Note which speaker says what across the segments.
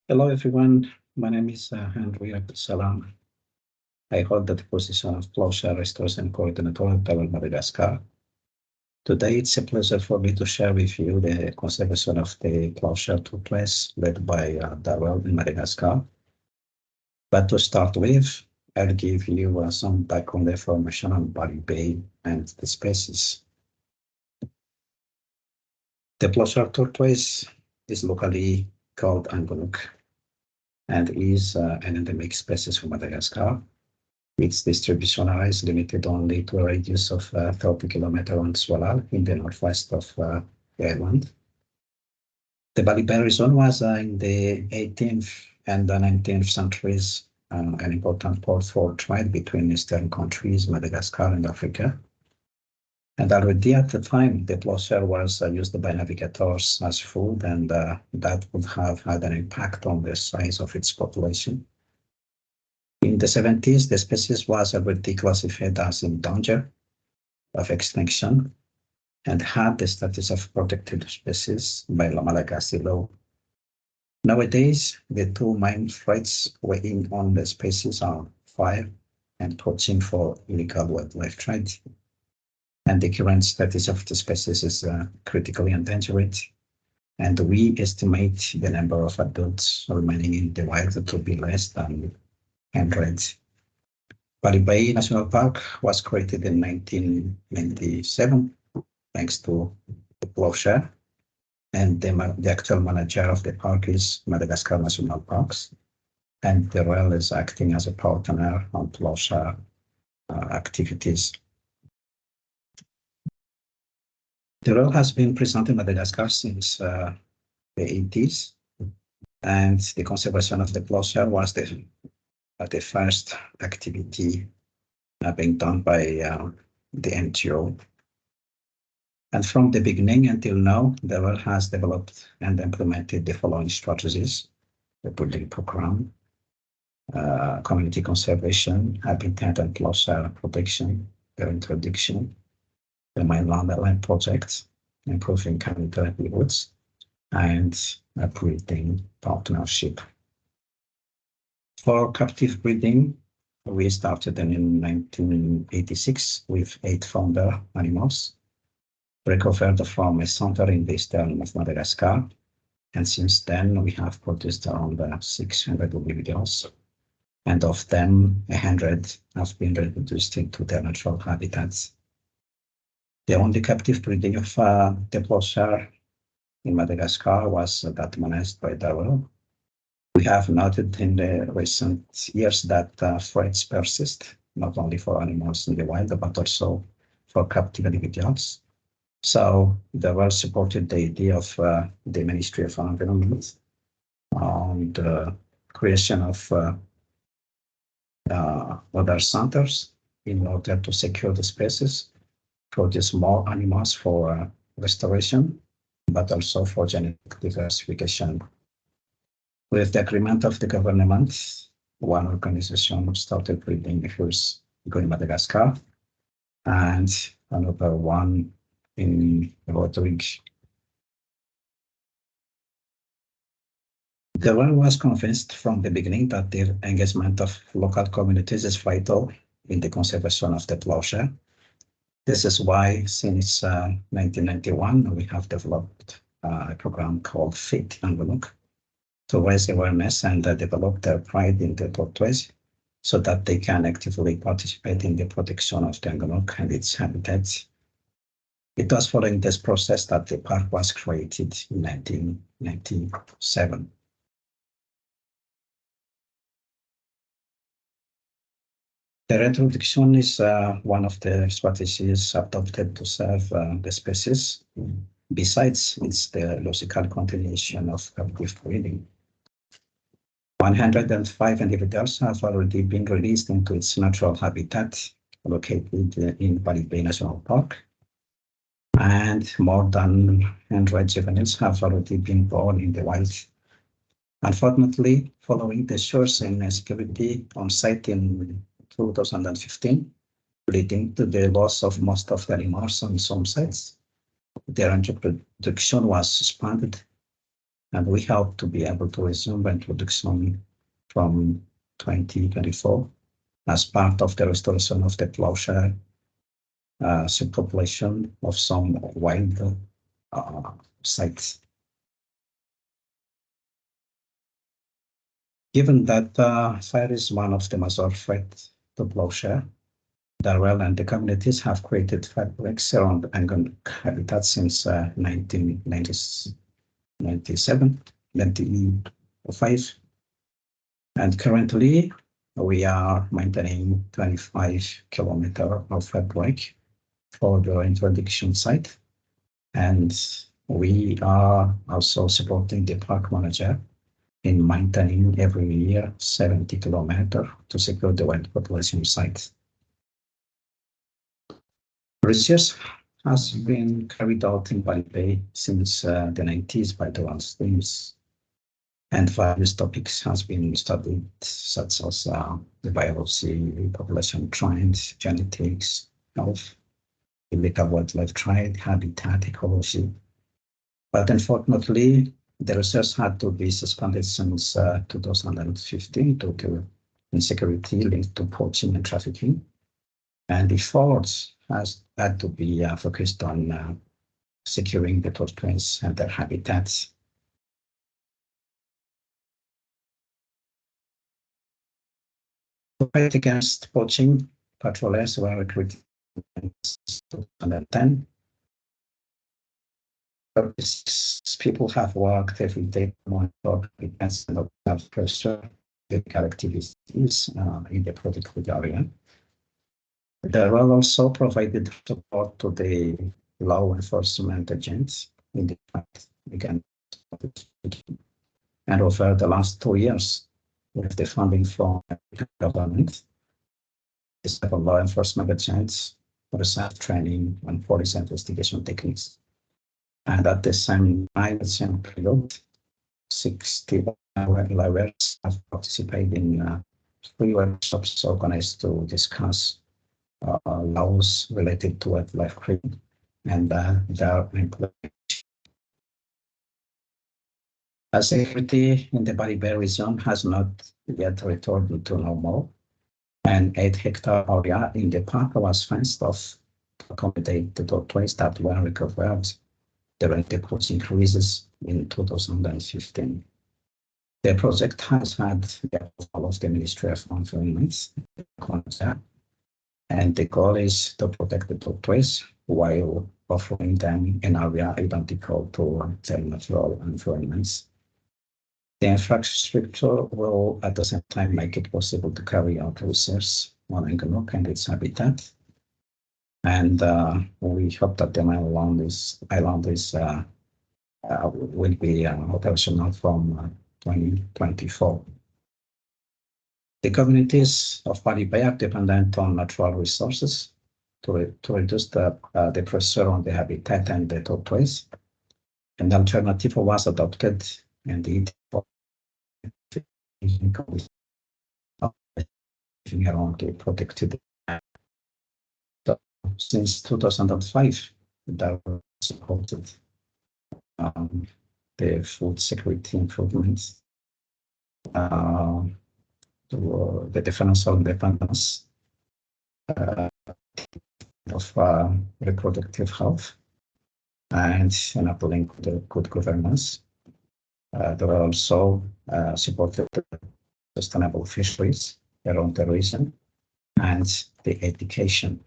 Speaker 1: Hello everyone, my name is Henri Rakotosalam. I hold the position of Ploughshare Restoration Coordinator at Madagascar. Today it's a pleasure for me to share with you the conservation of the Ploughshare tortoise led by Darrell in Madagascar. But to start with, I'll give you some background information on Bali Bay and the species. The Ploughshare tortoise is locally called Angonuk and is an endemic species from Madagascar. Its distribution area is limited only to a radius of 30 kilometers on Swalal in the northwest of the island. The Bali Bay region was in the 18th and the 19th centuries an important port for trade between eastern countries, Madagascar and Africa. And already at the time, the Ploughshare was used by navigators as food, and that would have had an impact on the size of its population. In the 70s, the species was already classified as in danger of extinction and had the status of protected species by the Madagascar law. Nowadays, the two main threats weighing on the species are fire and poaching for illegal wildlife trade. And the current status of the species is critically endangered, and we estimate the number of adults remaining in the wild to be less than 100. Bali Bay National Park was created in 1997 thanks to the Ploughshare, and the actual manager of the park is Madagascar National Parks, and the Royal is acting as a partner on Ploughshare activities. The Royal has been present in Madagascar since the 80s, and the conservation of the Ploughshare was the first activity being done by the NGO. And from the beginning until now, the Royal has developed and implemented the following strategies: the building program, community conservation, habitat and Ploughshare protection, their introduction, the mainland land project, improving community livelihoods, and a breeding partnership. For captive breeding, we started in 1986 with 8 founder animals, recovered from a center in the eastern of Madagascar, and since then we have produced around 600 individuals, and of them 100 have been reintroduced into their natural habitats. The only captive breeding of the Ploughshare in Madagascar was that managed by Darwin. We have noted in the recent years that threats persist, not only for animals in the wild, but also for captive individuals. So Darwin supported the idea of the Ministry of Environment on the creation of other centers in order to secure the species, produce more animals for restoration, but also for genetic diversification. With the agreement of the government, one organization started breeding the first in Madagascar, and another one in Rodrigue. The one was convinced from the beginning that the engagement of local communities is vital in the conservation of the Ploughshare. This is why, since 1991, we have developed a program called Fit Angonuk to raise awareness and develop their pride in the tortoise so that they can actively participate in the protection of the Angonuk and its habitats. It was following this process that the park was created in 1997. The reintroduction is one of the strategies adopted to serve the species. Besides, it's the logical continuation of captive breeding. 105 individuals have already been released into its natural habitat located in Bali Bay National Park, and more than 100 juveniles have already been born in the wild. Unfortunately, following the sourcing insecurity on site in 2015, leading to the loss of most of the animals on some sites, their introduction was suspended, and we hope to be able to resume introduction from 2024 as part of the restoration of the Ploughshare subpopulation of some wild sites. Given that fire is one of the major threats to Ploughshare, Darwell and the communities have created fire breaks around Angon habitat since 1997, 1905. And currently, we are maintaining 25 kilometers of fire break for the introduction site. And we are also supporting the park manager in maintaining every year 70 kilometers to secure the wild population site. Research has been carried out in Bali Bay since the 90s by the land streams, and various topics has been studied, such as the biology, population trends, genetics, health, illegal wildlife trade, habitat, ecology. But unfortunately, the research had to be suspended since 2015 due to insecurity linked to poaching and trafficking. And efforts has had to be focused on securing the tortoise and their habitats. To fight against poaching, patrollers were recruited in 2010. People have worked every day to monitor habitats and observe pressure activities in the protected area. There were also provided support to the law enforcement agents in the fight against poaching. And over the last 2 years, with the funding from the government, several law enforcement agents research training and police investigation techniques. And at the same period, 60 libraries have participated in 3 workshops organized to discuss laws related to wildlife crime and their implementation. Security in the Bali Bay region has not yet returned to normal. An 8-hectare area in the park was fenced off to accommodate the tortoise that were recovered during the poaching increases in 2015. The project has had the approval of the Ministry of Environment, and the goal is to protect the tortoise while offering them an area identical to their natural environments. The infrastructure will at the same time make it possible to carry out research on Angonok and its habitat. And we hope that the island will be operational from 2024. The communities of Bali Bay are dependent on natural resources to reduce the pressure on the habitat and the tortoise. An alternative was adopted, indeed, for around the protected. So, since 2005, that was supported the food security improvements, the defense of independence of reproductive health, and enabling good governance. They were also supported sustainable fisheries around the region and the education.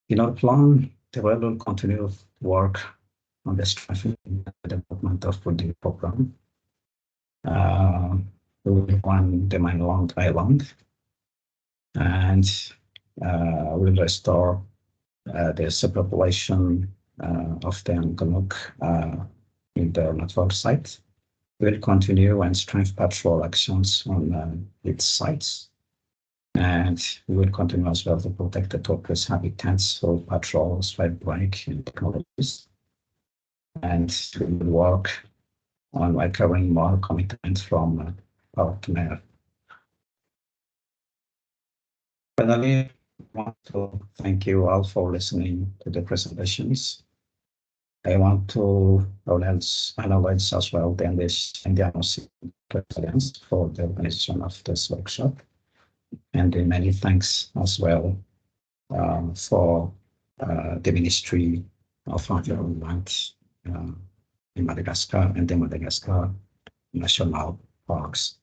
Speaker 1: In our plan, the world will continue to work on the strengthening the development of the program. We will run the mainland island and will restore the superpopulation of the Angonok in the natural site. We'll continue and strengthen patrol actions on its sites. And we will continue as well to protect the tortoise habitats through patrols, fire break, and technologies. And we will work on recovering more commitment from partner. Finally, I want to thank you all for listening to the presentations. I want to acknowledge as well the Indian Alliance for the organization of this workshop, and many thanks as well for the Ministry of Environment in Madagascar and the Madagascar National Parks